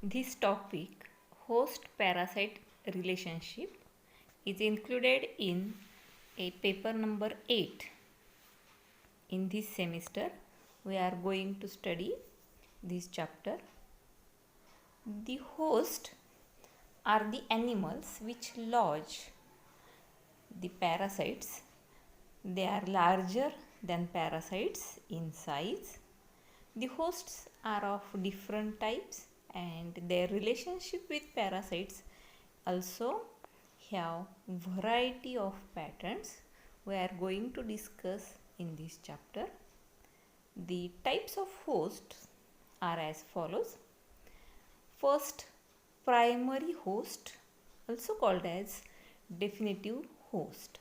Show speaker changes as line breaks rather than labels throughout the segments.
This topic, host parasite relationship, is included in a paper number 8. In this semester, we are going to study this chapter. The host are the animals which lodge the parasites. They are larger than parasites in size. The hosts are of different types and their relationship with parasites also have variety of patterns we are going to discuss in this chapter. The types of hosts are as follows. First, primary host, also called as definitive host.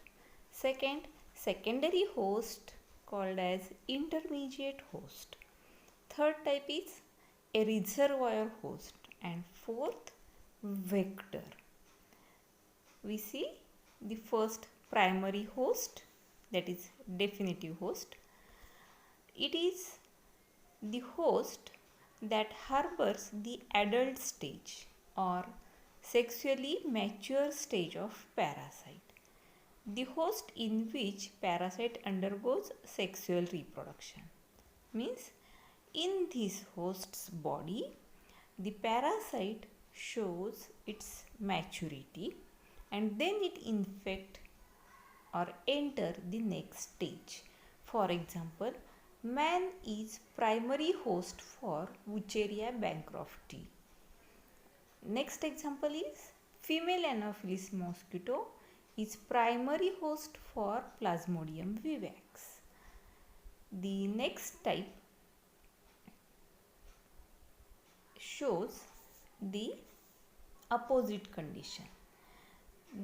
Second, secondary host, called as intermediate host. Third type is a reservoir host, and fourth, vector. We see the first primary host, that is definitive host. It is the host that harbors the adult stage or sexually mature stage of parasite. The host in which parasite undergoes sexual reproduction. Means in this host's body, the parasite shows its maturity and then it infect or enter the next stage. For example, man is primary host for Wucheria bancrofti. Next example is female Anopheles mosquito is primary host for Plasmodium vivax. The next type shows the opposite condition.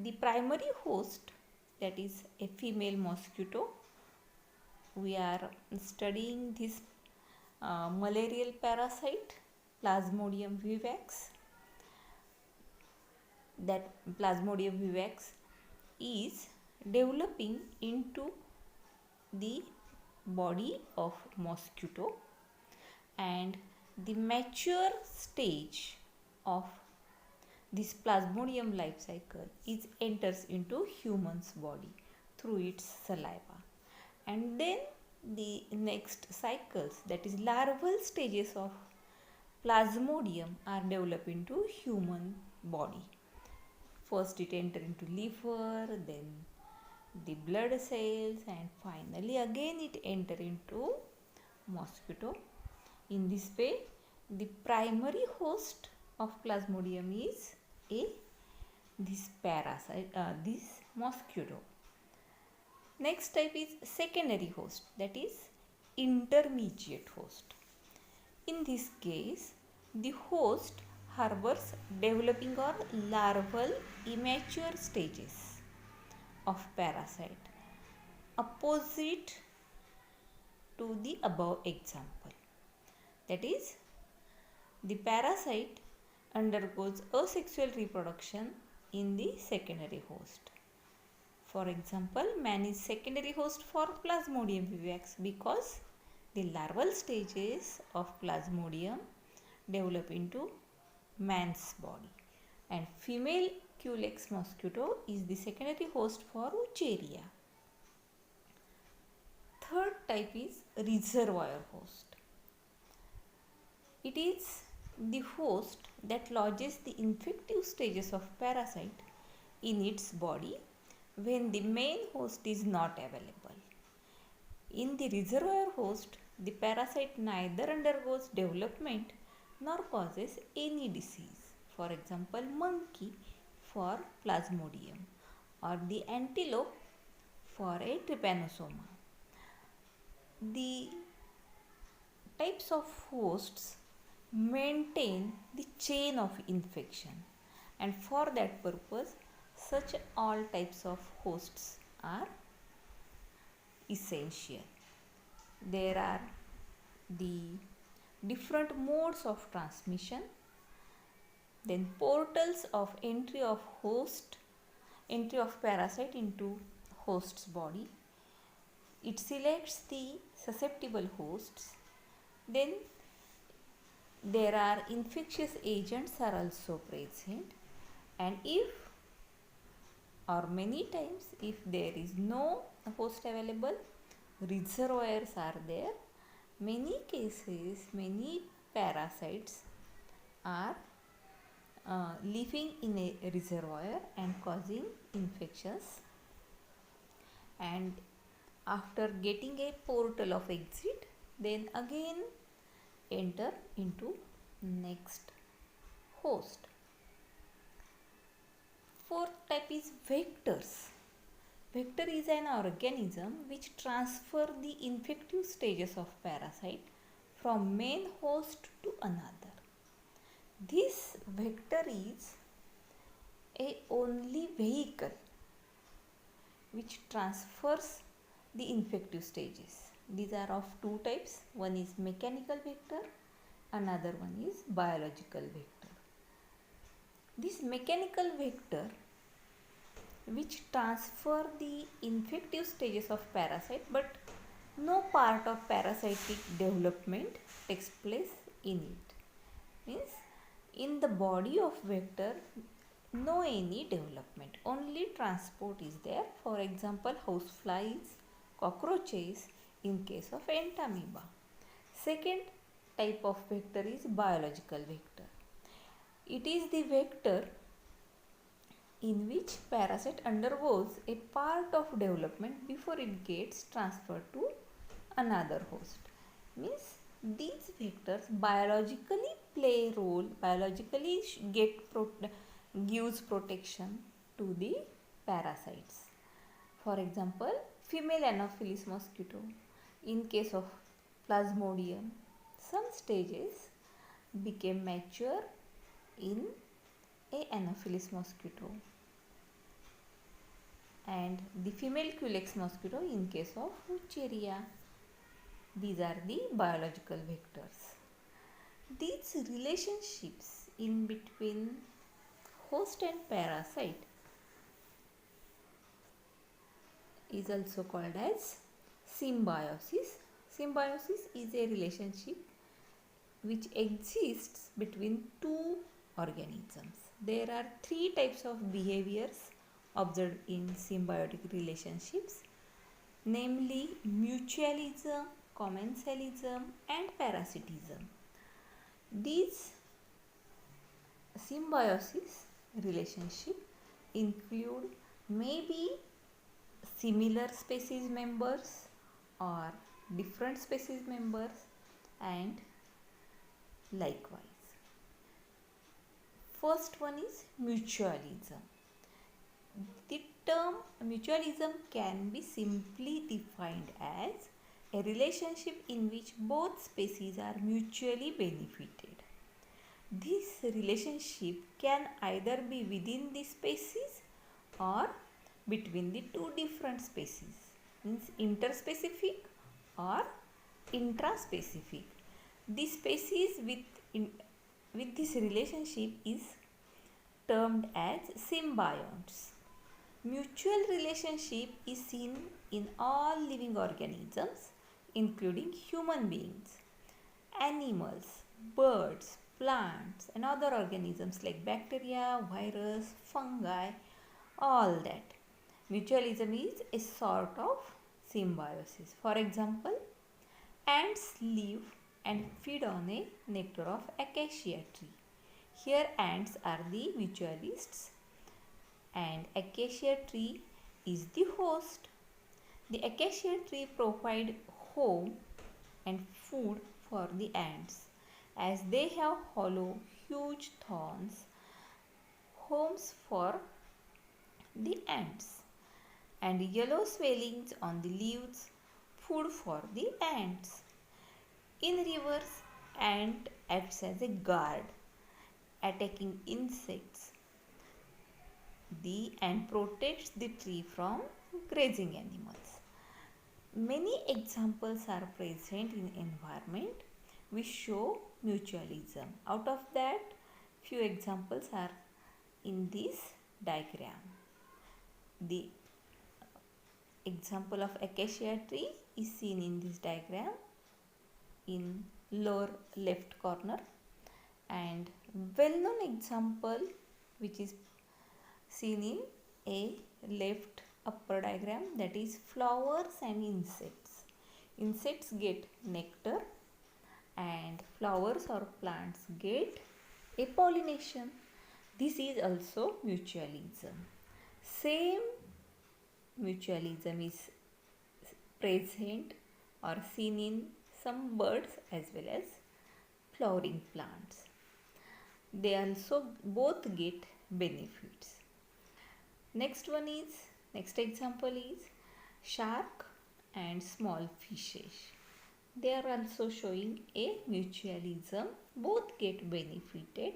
The primary host, that is a female mosquito, we are studying this malarial parasite Plasmodium vivax. That Plasmodium vivax is developing into the body of mosquito, and the mature stage of this Plasmodium life cycle is enters into human's body through its saliva, and then the next cycles, that is larval stages of Plasmodium, are developed into human body. First it enter into liver, then the blood cells, and finally again it enter into mosquito. In this way, the primary host of Plasmodium is this parasite, this mosquito. Next type is secondary host, that is intermediate host. In this case, the host harbors developing or larval immature stages of parasite, opposite to the above example. That is, the parasite undergoes asexual reproduction in the secondary host. For example, man is secondary host for Plasmodium vivax because the larval stages of Plasmodium develop into man's body, and female Culex mosquito is the secondary host for Wucheria. Third type is reservoir host. It is the host that lodges the infective stages of parasite in its body when the main host is not available. In the reservoir host, the parasite neither undergoes development nor causes any disease. For example, monkey for Plasmodium or the antelope for a trypanosoma. The types of hosts maintain the chain of infection, and for that purpose such all types of hosts are essential. There are the different modes of transmission, then portals of entry of parasite into host's body. It selects the susceptible hosts, then there are infectious agents are also present, and if or many times if there is no host available, reservoirs are there. Many cases, many parasites are living in a reservoir and causing infections, and after getting a portal of exit, then again enter into next host. Fourth type is vectors. Vector is an organism which transfer the infective stages of parasite from main host to another. This vector is a only vehicle which transfers the infective stages. These are of two types. One is mechanical vector, another one is biological vector. This mechanical vector which transfer the infective stages of parasite, but no part of parasitic development takes place in it. Means in the body of vector no any development, only transport is there. For example, house flies, cockroaches in case of entamoeba. Second type of vector is biological vector. It is the vector in which parasite undergoes a part of development before it gets transferred to another host. Means these vectors biologically play role, biologically gives protection to the parasites. For example, female Anopheles mosquito. In case of Plasmodium, some stages became mature in a Anopheles mosquito, and the female Culex mosquito in case of Wucheria. These are the biological vectors. These relationships in between host and parasite is also called as symbiosis. Symbiosis is a relationship which exists between two organisms. There are three types of behaviors observed in symbiotic relationships, namely mutualism, commensalism, and parasitism. These symbiosis relationship include maybe similar species members or different species members, and likewise. First one is mutualism. The term mutualism can be simply defined as a relationship in which both species are mutually benefited. This relationship can either be within the species or between the two different species, means interspecific or intraspecific. The species with this relationship is termed as symbionts. Mutual relationship is seen in all living organisms, including human beings, animals, birds, plants, and other organisms like bacteria, virus, fungi, all that. Mutualism is a sort of symbiosis. For example, ants live and feed on a nectar of acacia tree. Here ants are the mutualists and acacia tree is the host. The acacia tree provides home and food for the ants, as they have hollow, huge thorns, homes for the ants, and yellow swellings on the leaves, food for the ants. In rivers, ant acts as a guard, attacking insects. The ant protects the tree from grazing animals. Many examples are present in environment which show mutualism. Out of that, few examples are in this diagram. The example of acacia tree is seen in this diagram in lower left corner. And well-known example which is seen in a left upper diagram, that is flowers and insects. Insects get nectar and flowers or plants get a pollination. This is also mutualism. Same mutualism is present or seen in some birds as well as flowering plants. They also both get benefits. Next example is shark and small fishes. They are also showing a mutualism, both get benefited.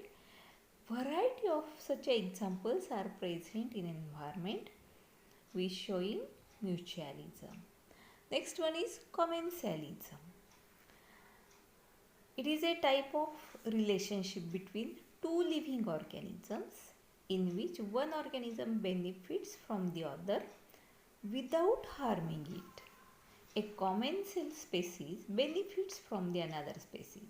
Variety of such examples are present in environment which showing mutualism. Next one is commensalism. It is a type of relationship between two living organisms in which one organism benefits from the other without harming it. A commensal species benefits from the another species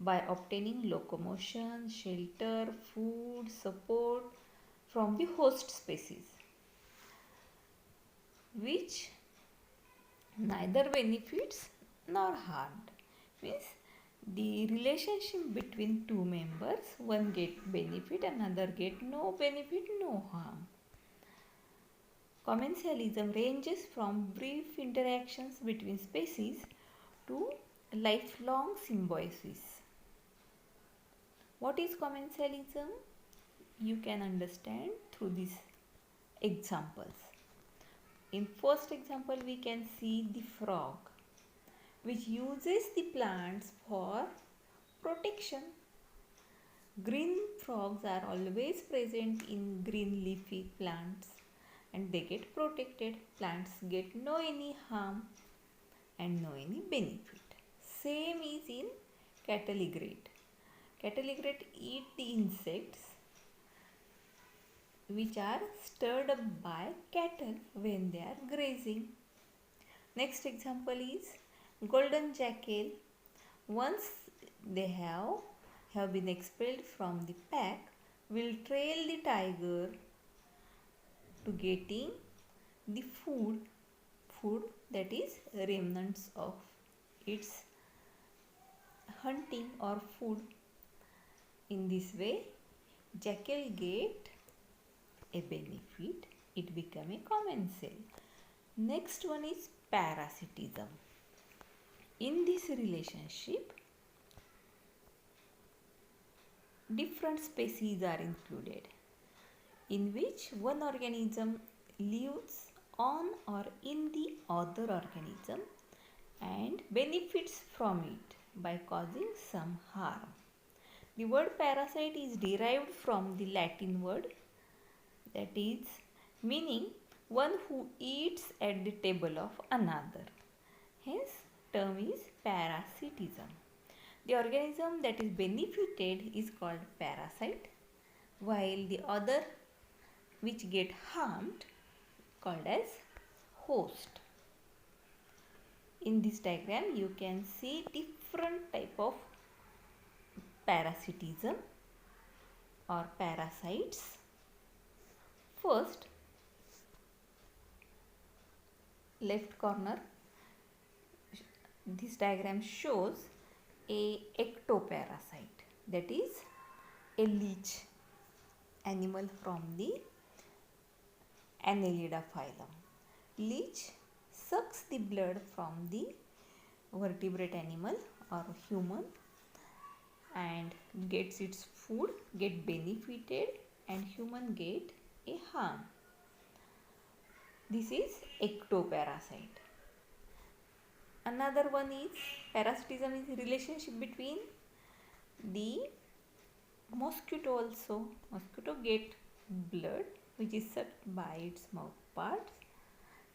by obtaining locomotion, shelter, food, support from the host species, which neither benefits nor harmed. Means the relationship between two members, one get benefit, another get no benefit, no harm. Commensalism ranges from brief interactions between species to lifelong symbiosis. What is commensalism? You can understand through these examples. In first example, we can see the frog, which uses the plants for protection. Green frogs are always present in green leafy plants and they get protected. Plants get no any harm and no any benefit. Same is in cattle egret. Cattle egret eat the insects which are stirred up by cattle when they are grazing. Next example is golden jackal. Once they have been expelled from the pack, will trail the tiger to getting the food that is remnants of its hunting or food. In this way, jackal get a benefit, it become a commensal. Next one is parasitism. In this relationship, different species are included in which one organism lives on or in the other organism and benefits from it by causing some harm. The word parasite is derived from the Latin word, that is meaning one who eats at the table of another. Hence, term is parasitism. The organism that is benefited is called parasite, while the other which get harmed called as host. In this diagram, you can see different type of parasitism or parasites. First, left corner, this diagram shows a ectoparasite, that is a leech animal from the Annelida phylum. Leech sucks the blood from the vertebrate animal or human and gets its food, get benefited, and human get a harm. This is ectoparasite. Another one is parasitism is relationship between the mosquito also. Mosquito get blood which is sucked by its mouth parts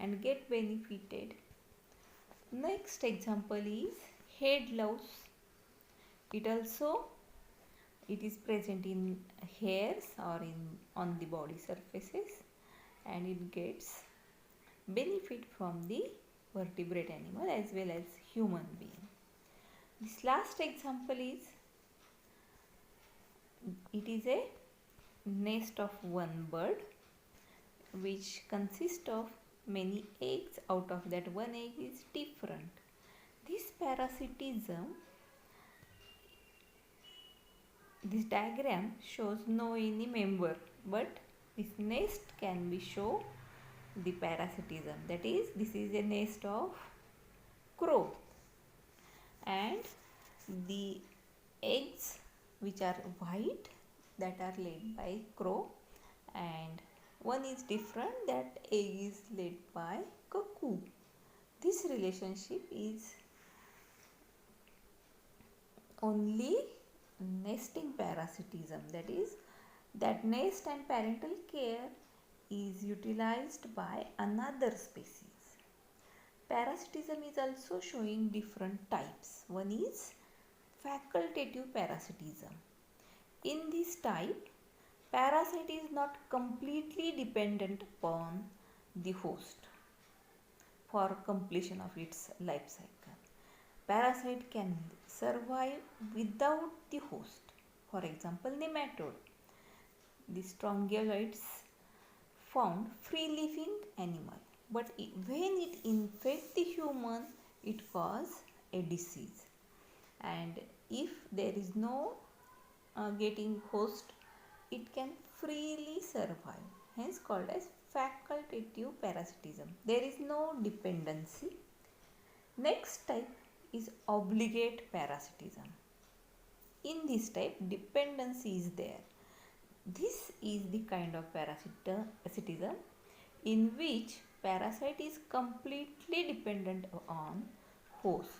and get benefited. Next example is head louse. It is present in hairs or on the body surfaces and it gets benefit from the vertebrate animal as well as human being. This last example is it is a nest of one bird which consists of many eggs. Out of that, one egg is different. This parasitism, this diagram shows no any member, but this nest can be show the parasitism. That is, this is a nest of crow, and the eggs which are white that are laid by crow, and one is different, that egg is laid by cuckoo. This relationship is only nesting parasitism, that is, that nest and parental care is utilized by another species. Parasitism is also showing different types. One is facultative parasitism. In this type, parasite is not completely dependent upon the host for completion of its life cycle. Parasite can survive without the host. For example, nematode. The strongyloids found free living animal, but when it infects the human, it causes a disease. And if there is no getting host, it can freely survive, hence called as facultative parasitism. There is no dependency. Next type is obligate parasitism. In this type, dependency is there. This is the kind of parasitism in which parasite is completely dependent on host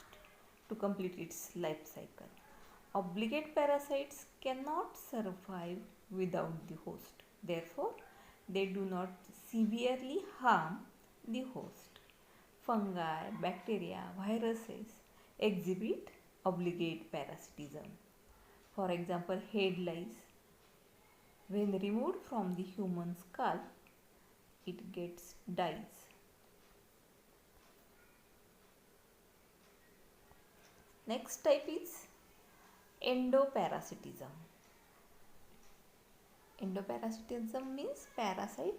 to complete its life cycle. Obligate parasites cannot survive without the host. Therefore, they do not severely harm the host. Fungi, bacteria, viruses exhibit obligate parasitism. For example, head lice. When removed from the human scalp, it gets dies. Next type is endoparasitism. Endoparasitism means parasite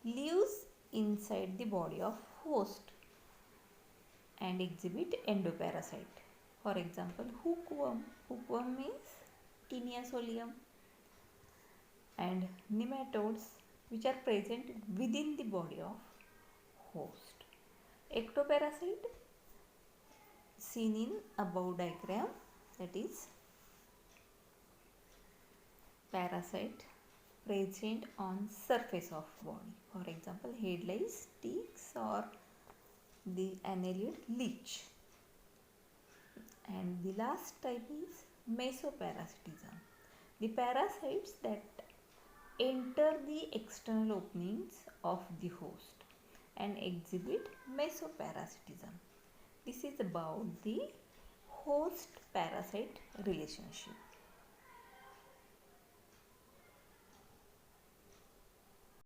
lives inside the body of host and exhibit endoparasite. For example, hookworm. Hookworm means Taenia solium, and nematodes which are present within the body of host. Ectoparasite seen in above diagram, that is parasite present on surface of body. For example, head lice, ticks, or the annelid leech. And the last type is mesoparasitism. The parasites that enter the external openings of the host and exhibit mesoparasitism. This is about the host parasite relationship.